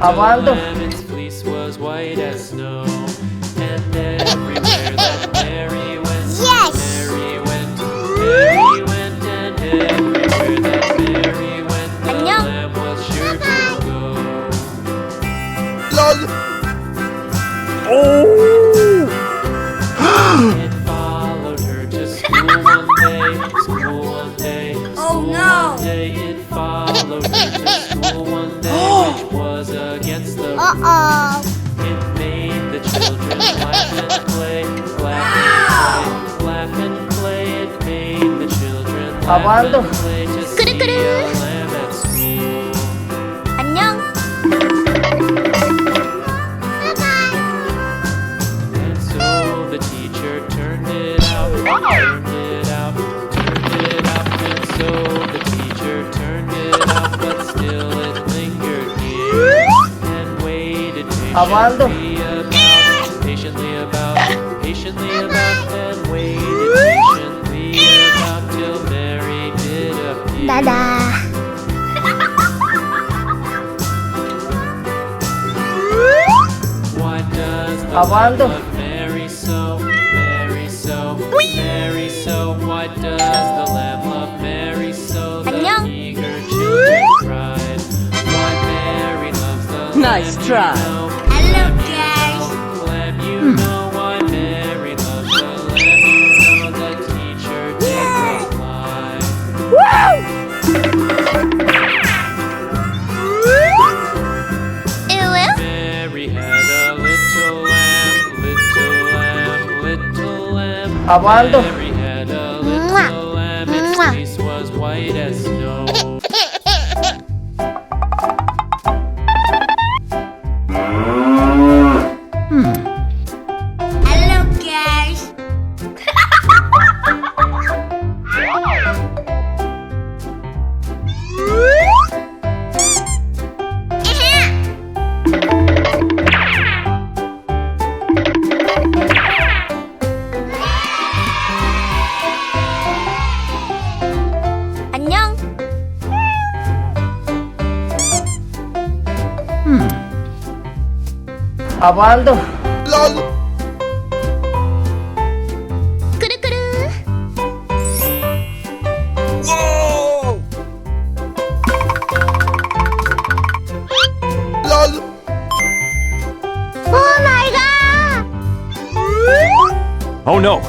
Apaan tuh? Its fleece was white as snow, and everywhere that Mary went, Yes! Mary went, Mary went, and everywhere that Mary went, the 안녕. lamb was sure to go. It followed her to school one day, school one day, school no. one day. It followed her to school one day, which was against the rules. Uh-oh. It made the children laugh and play, laugh and play. It made the children laugh Apaan tuh? and play to see Kuru-kuru. a lamb at school. 안녕. And so the teacher turned it out, turned it out, turned it out. And so the teacher turned it out, but still it lingered near and waited Apaan tuh? patiently about, and waited patiently about till Mary did appear. Dadah. Why does the Apaan lamb tuh? love Mary so, Mary so, Mary so? Why does the lamb love Mary so? The 안녕. eager children cried. Why Mary loves the Nice lamb, try. you know. Hello, guys. Lamb, you know why Mary loves the lamb, you know. The teacher did reply. Mary had a little lamb, little lamb, little lamb. Apaan tuh? Mary had a little lamb, its fleece was white as snow. Hello, guys. 안녕. Apaan tuh? 꾸르꾸르. Oh my god. Oh no.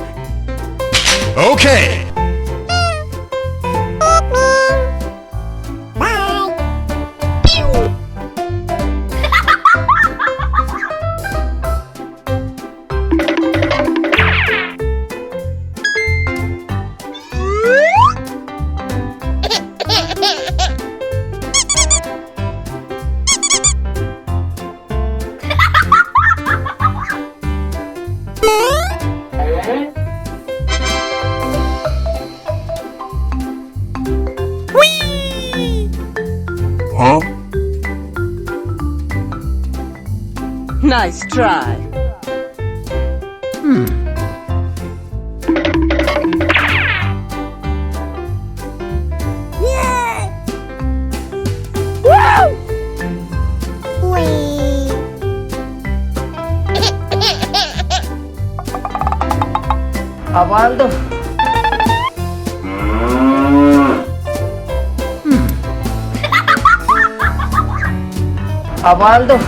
Okay. Huh? Nice try. Wee. Apaan tuh? Apaan tuh?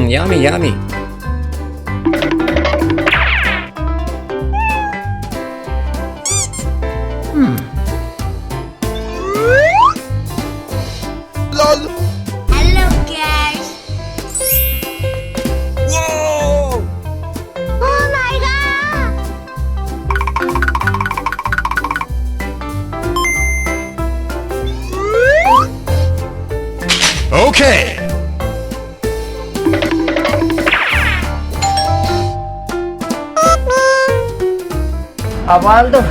Yummy, yummy. Hello, guys. Oh my god. Okay. Apaan tuh?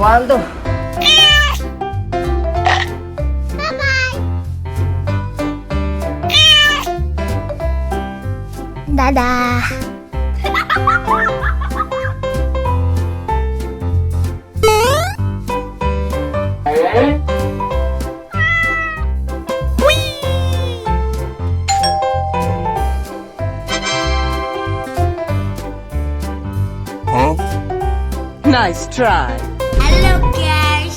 Abaldo. Dadah. Nice try. Hello, guys.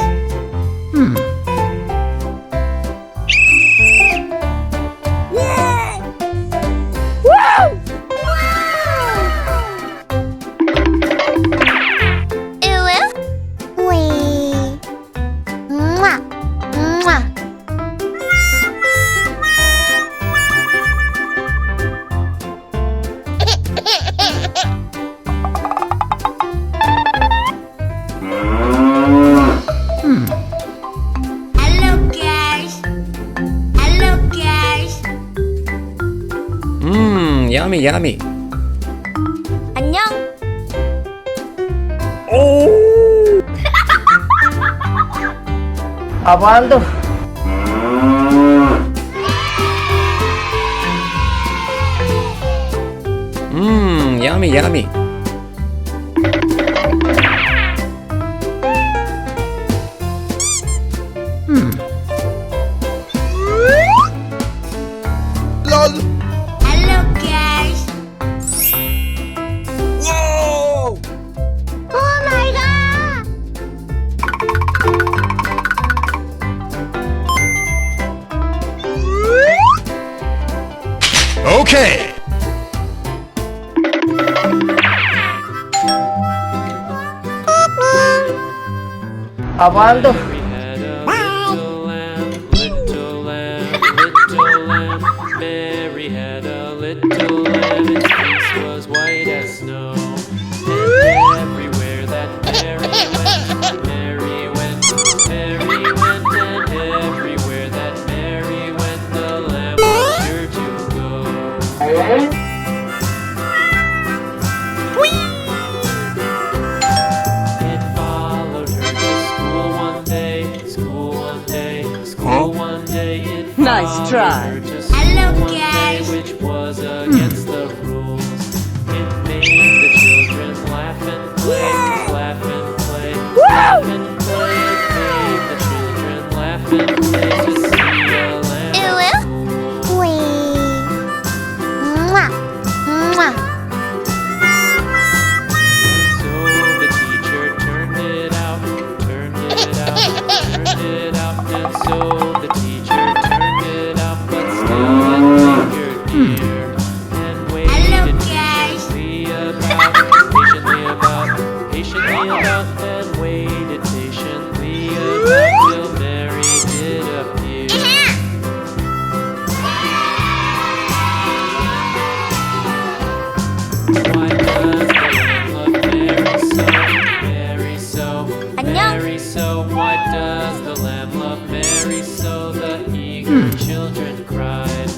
Yummy, yummy. 안녕. Abaldo. Yummy, yummy. Hello, guys. Whoa! Oh my god. Okay. Abaldo. Mary had a little lamb, little lamb, little lamb. Mary had a little lamb, its fleece was white as snow. And everywhere that Mary went, Mary went, Mary went, and everywhere that Mary went, the lamb was sure to go. It followed her to school one day, school one day, school one day. It Nice followed try. her to school Hello, one day, guys. which was against the rules. It made the children laugh and play, laugh and play, laugh and play. It made the children laugh and play to see a lamb at school. So the teacher turned it out, turned it out, turned it out, and so the teacher turned it out, but still it lingered near and Hello, waited guys. patiently about, and waited patiently about till Mary did appear. Why does the lamb love Mary so, 안녕. Mary so? Why does the lamb love Mary so? The eager children cried.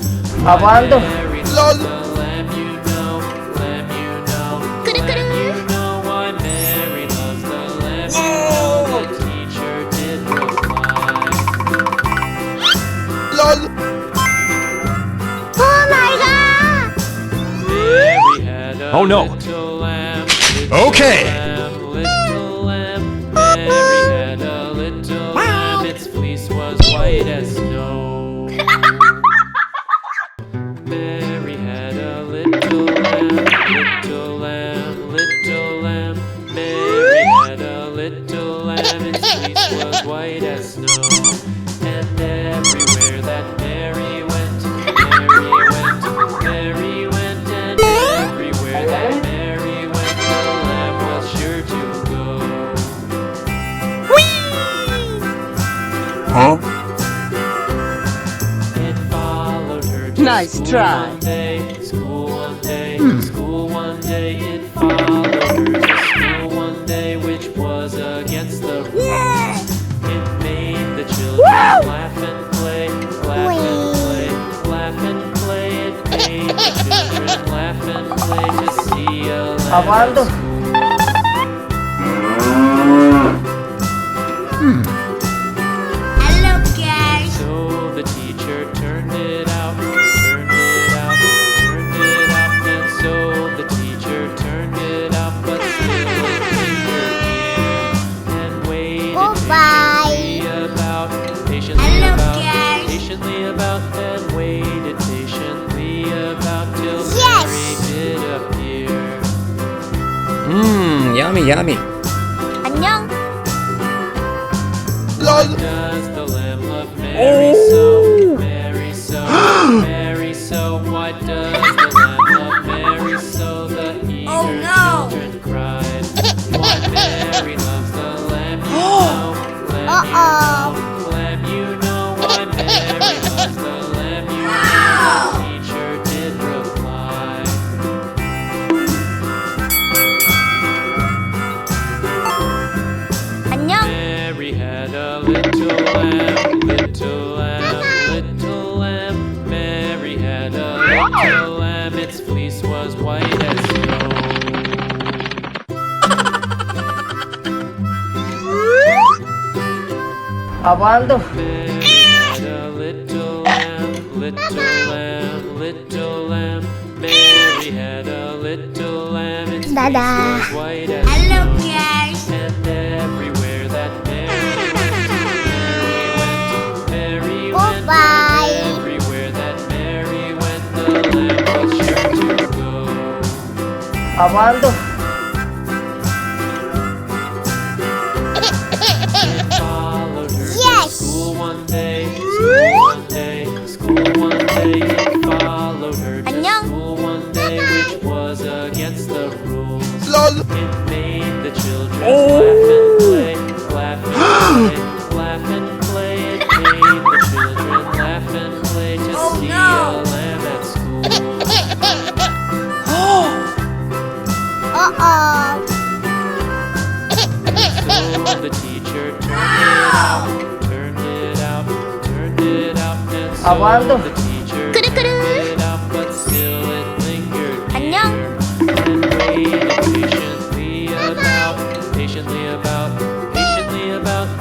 Why Abaldo. Mary loves the lamb, you know, lamb, you know, lamb, you know. Why Mary loves the lamb, you know. The teacher did reply. Oh my god. Mary had a Oh, no. little lamb, Okay. little lamb. Mary had a little lamb, its fleece was white as snow. Mary had a little lamb, little lamb, little lamb. Mary had a little lamb, its fleece was white as snow. And everywhere that Mary went, Mary went, Mary went, and everywhere that Mary went, the lamb was sure to go. It followed her to Nice school try. one day, school one day, school one day. It followed her to school one day, which was against the rules. It made the children laugh and play, laugh and play, laugh and play. It made the children laugh and play to see a lamb at Abaldo. school. yummy, yummy. 안녕. Does the lamb love Mary so? Mary so, Mary so. Why does the lamb love Mary so? The eager children cried. Why Mary loves the lamb, you know. Lamb, you know. Lamb, you know. Why Mary loves the lamb, you know. The teacher did reply. 안녕. Mary had a little lamb, little lamb, little lamb. Mary had a little lamb, its fleece was white as snow. Apaan tuh? Mary had a little lamb, little lamb, little lamb. Mary had a little lamb, its fleece Dadah. was white as Hello, snow. guys. And everywhere that Mary went, Mary went, Bye. and everywhere that Mary went, the lamb was sure to go. Apaan tuh? It followed her Yes. to school one day, school one day, school one day. It followed her to 안녕. school one day, which was against the rules. It made the children laugh and play, laugh and play, laugh and play. It made the children laugh and play to see a lamb at school. Uh-oh. So the teacher turned it out, turned it out, and so Apaan tuh? the teacher Kudu-kudu. turned it out, but still it lingered 안녕. near and waited patiently about,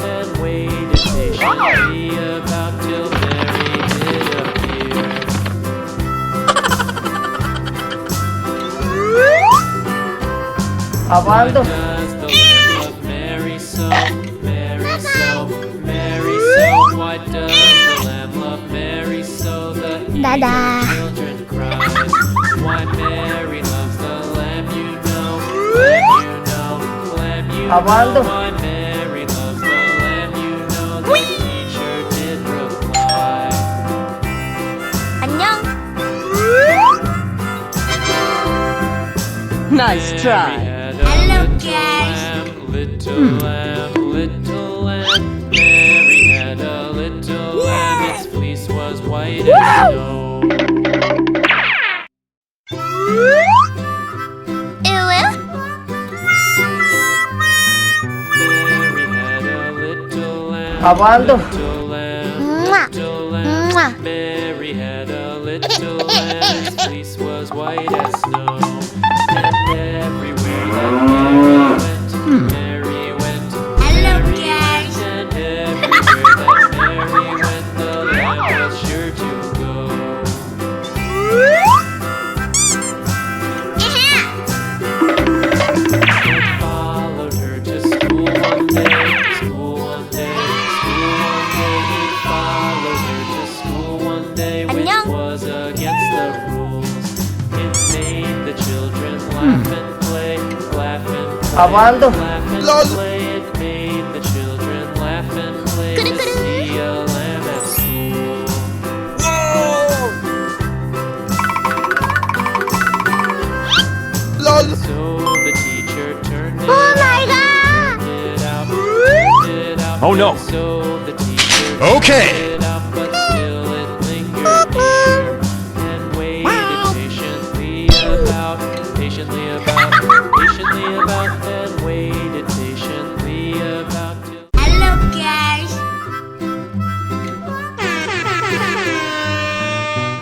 and waited patiently about till Mary did appear. Apaan tuh? Does the lamb love Mary so? Mary so, Mary so. Why does the lamb love Mary so? The Dadah. eager children cried. Why Mary loves the lamb, you know. Lamb, you know. Lamb, you Apaan know. tuh? Why Mary loves the lamb, you know. The teacher did reply. 안녕. Nice Mary try. had a Hello, little guys. lamb, little lamb, little lamb. Mary had a little lamb, its fleece was white as snow. Mary had a little lamb, Apaan tuh? little lamb, Mwah. little lamb. Mwah. Mary had a little lamb, its fleece was white as snow. And everywhere that Mary went, Hello, Mary guys. went, and everywhere that Mary went, the lamb was sure to go. It followed her to school one day, school one day, school one day. It followed her to school one day, which 안녕. was against the rules. It made the children laugh and play, laugh and play, Apaan tuh? laugh and play. It made the children laugh and play to see a lamb at school. So the teacher turned it Oh my God. it out, turned it out. Oh, no. So the teacher Okay. turned it out, but still it lingered near and waited patiently about, and waited patiently about till Hello, guys.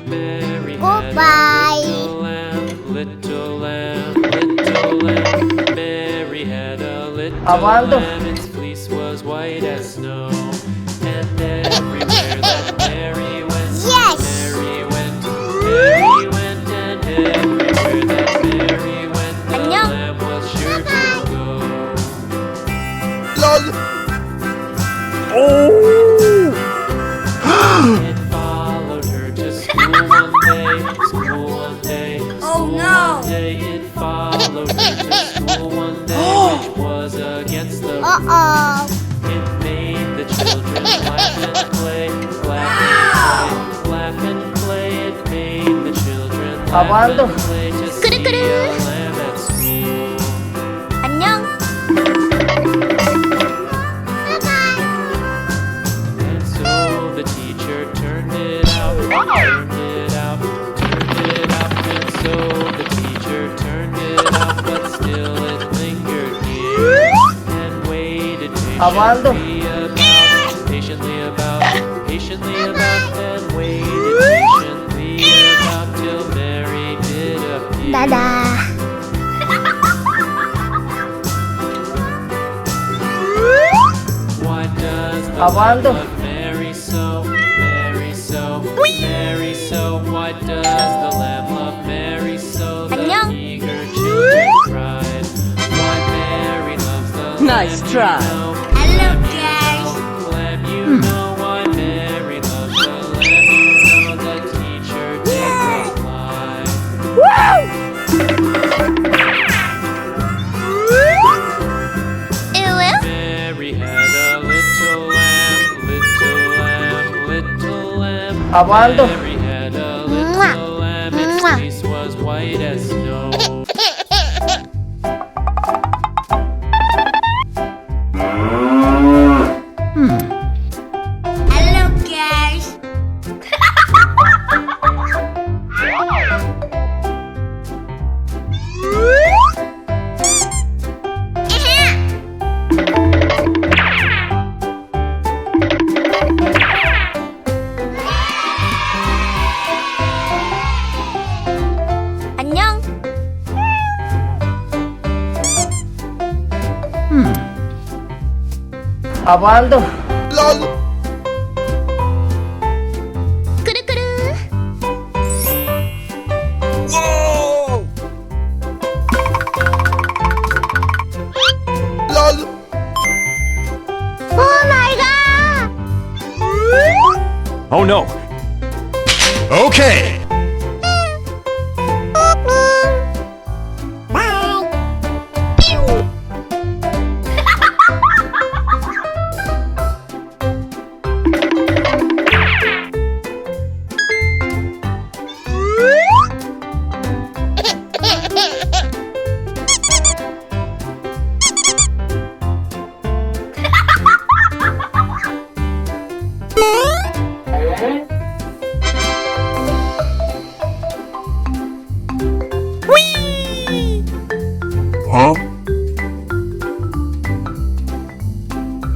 Mary Goodbye. had a little lamb, little lamb, little lamb. Mary had a little Apaan tuh? lamb, its fleece was white as snow. And everywhere that Mary went, Yes. Mary went, Mary went, and everywhere that Mary went, the 안녕. lamb was sure to go. It followed her to school one day, school one day, school one day. It followed her to school one day, which Apaan tuh? play to see Kuru-kuru. a lamb at school. 안녕. And so the teacher turned it out, turned it out, turned it out. And so the teacher turned it out, but still it lingered near and waited Apaan tuh? patiently about, and waited patiently about till Mary did appear. Dadah. Why does the Apaan lamb tuh? love Mary so? Mary so, Mary so. Why does the lamb love Mary so? The 안녕. eager children cried. Why Mary loves the Nice lamb, try. you know. Hello, guys. Lamb, you know why Mary loves the lamb. You know the teacher did reply. Ew. Mary had a little lamb, little lamb, little lamb. Apaan tuh? Mary had a little lamb, its fleece was white as snow. Hello, guys. 안녕. Apaan tuh? 그르그르. Oh my god. Oh no. Okay. Huh?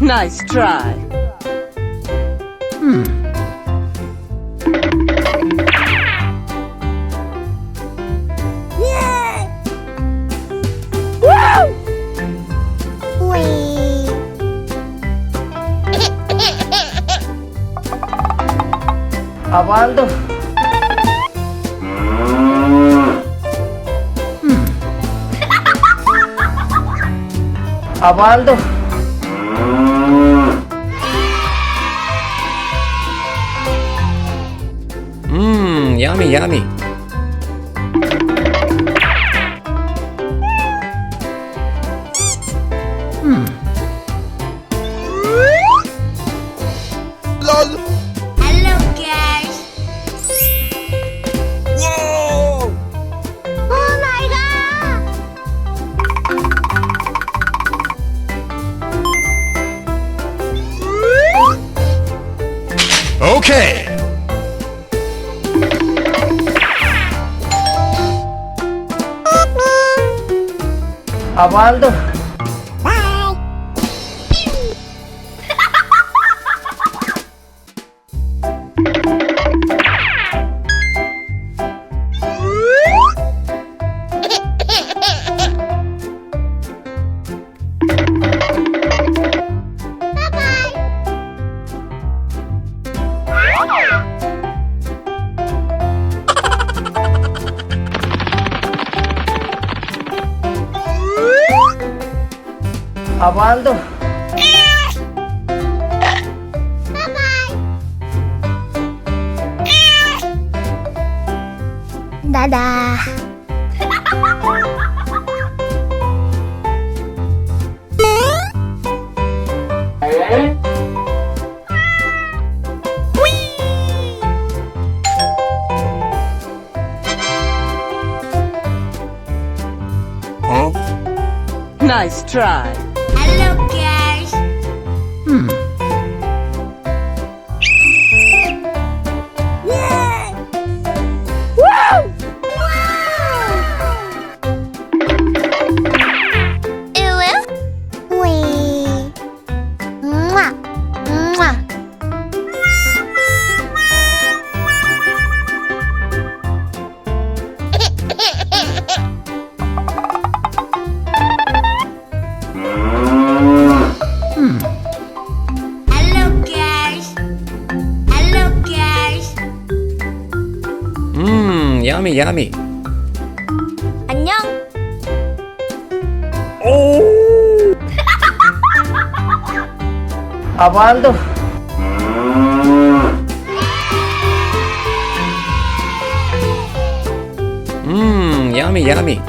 Nice try. Wee. Apaan tuh? Apaan tuh? Yummy, yummy. Hello, guys. Oh my god. Okay. Apaan tuh? Apaan tuh? Dadah. Nice try. Hello, guys. Yummy, yummy. 안녕. Abando. Yummy, yummy.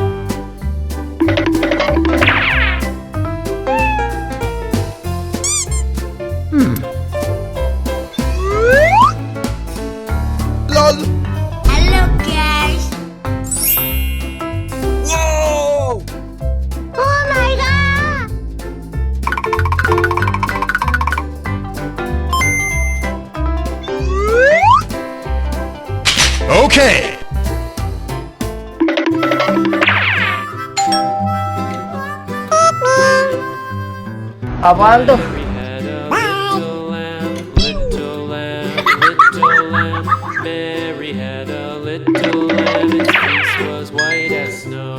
Hello, guys. Oh my god. Okay. Abando. Mary had a little lamb, little lamb, little lamb. Mary had a little lamb, its fleece was white as snow.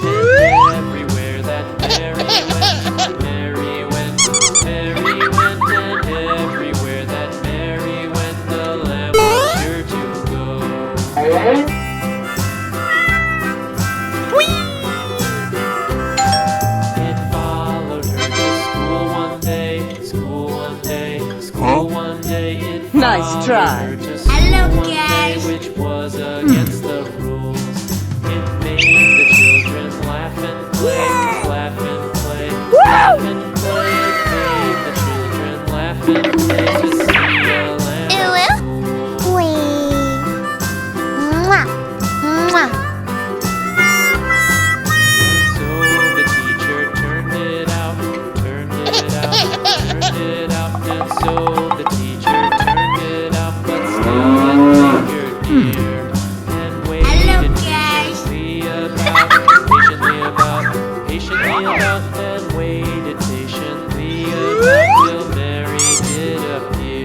And everywhere that Mary went, Mary went, Mary went, and everywhere that Mary went, the lamb was sure to go. It followed her to school one day, school one day, school one day. It Nice followed try. her to school Hello, one day, guys. which was against the rules. It made the children laugh and play, laugh and play, laugh and play. It made the children laugh and play to see a lamb at school. So the teacher turned it out, turned it out, turned it out, and so the teacher turned it out, but still it lingered near and Hello, waited guys. patiently about, and waited patiently about till Mary did appear.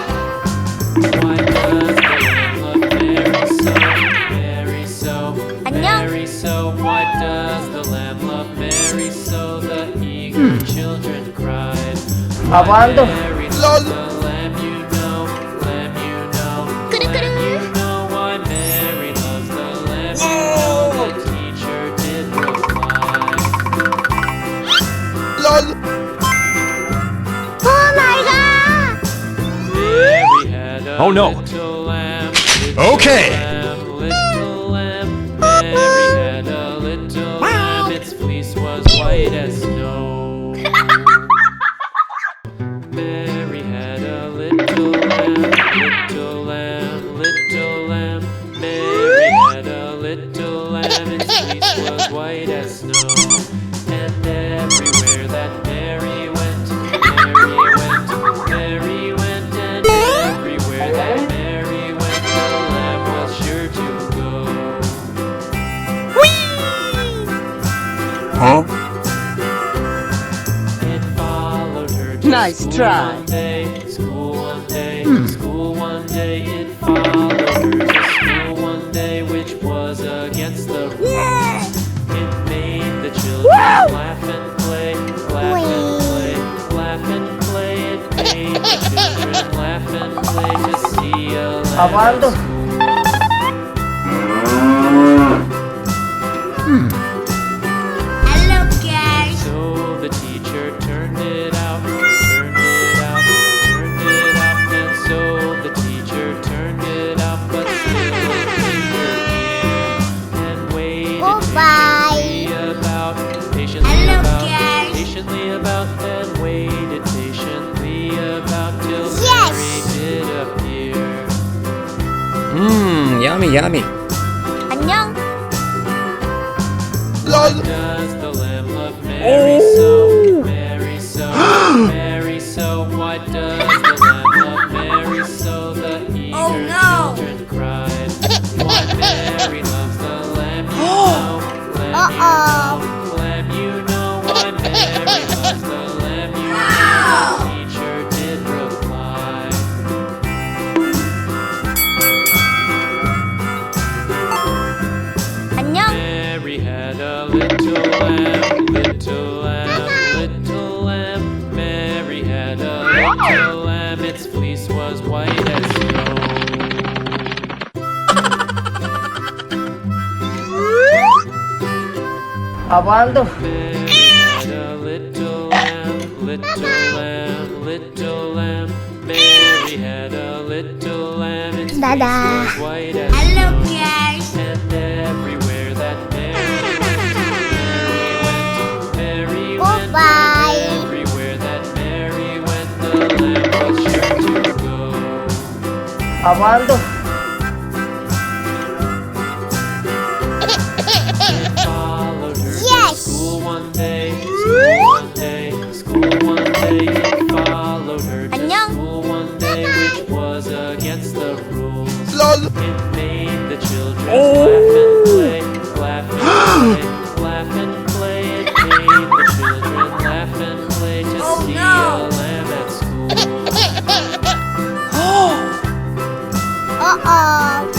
Why does the lamb love Mary so, Mary so, 안녕. Mary so? Why does the lamb love Mary so? The eager children cried. Abando. Mary loves the lamb, you know, lamb, you know, lamb, you know. Why Mary loves the lamb, you know. The teacher did reply. Oh my god. Mary had a Oh, no. little lamb, little Okay. lamb, little lamb. Mary had a little lamb, its fleece was white as snow. Mary had a little lamb, little lamb, little lamb. Mary had a little lamb, its fleece was white as snow. And everywhere that Mary went, Mary went, Mary went, and everywhere that Mary went, the lamb was sure to go. Huh? It followed her to Nice school try. one day, school one day, school one day. It followed her to school one day, which was against the rules. It made the children laugh and play, laugh and play, laugh and play. It made the children laugh and play to see a lamb at Abando. school. Hello, guys. So the teacher turned it out, turned it out, turned it out, and so the teacher turned it out, but still it lingered near and waited Goodbye. patiently Hello, about, guys. patiently about, and waited patiently about till Yes. Mary did appear. Yummy, yummy. the lamb, its fleece was white as snow. Apaan tuh? Mary had a little lamb, little lamb, little lamb. Mary had a little lamb, its fleece Dadah. was white as Hello snow. guys. And everywhere that Mary went, Mary went, Goodbye. and everywhere that Mary went, the lamb was sure to go. Apaan tuh? It followed her to Yes. school one day, school one day, school one day. It followed her to Annyeong. school one day, which was against the rules. LOL. It made the children laugh and play, laugh and play, laugh and play. It made the children laugh and play to see a lamb at school. Uh-oh.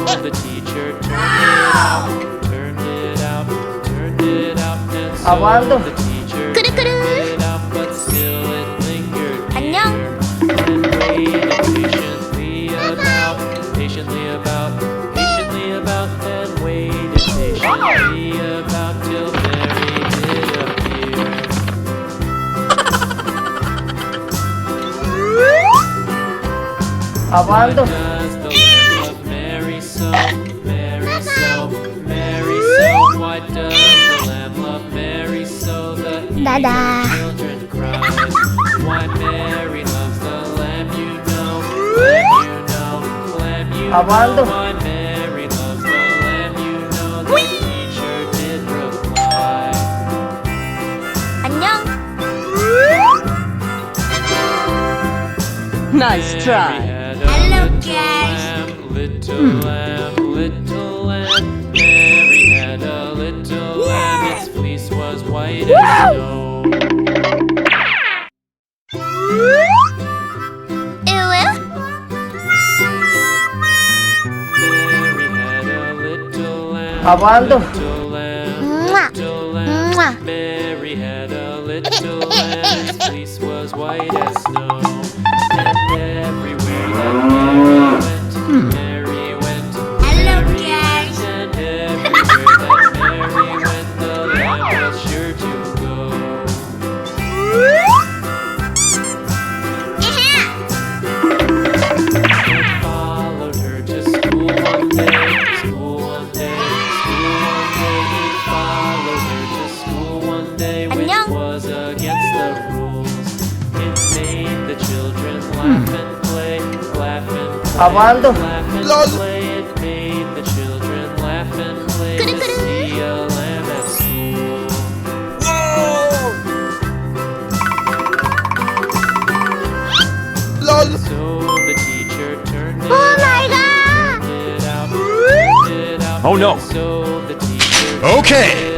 So the teacher turned it out, turned it out, and so Apaan tuh? the teacher Kuru-kuru. turned it out, but still it lingered Annyeong. near and waited patiently about, and waited patiently about till Mary did appear. Apaan tuh? Does the lamb love Mary so? Mary so, Mary so. Why does the lamb love Mary so? The Dadah. eager children cried. Why Mary loves the lamb, you know, lamb, you know, lamb, you Apaan know. tuh? Why Mary loves the lamb, you know. The teacher did reply. Annyeong. Nice Mary try. had a Hello, little guys. lamb, little lamb, little lamb. Mary had a little lamb, its fleece was white as snow. Mary had a little lamb, Apaan tuh? little lamb, Mwah. little lamb. Mwah. Mary had a little lamb, its fleece was white as snow. And everywhere that Mary went, Hello, Mary guys. went, and everywhere that Mary went, the lamb was sure to go. It followed her to school one day, school one day, school one day. It followed her to school one day, which Annyeong. was against the rules. It made the children laugh and play, laugh and play, Apaan tuh? laugh and LOL. play. It made the children laugh and play to see a lamb at school. LOL. So the teacher turned it Oh my god. it out, turned it out. Oh, no. So the teacher Okay.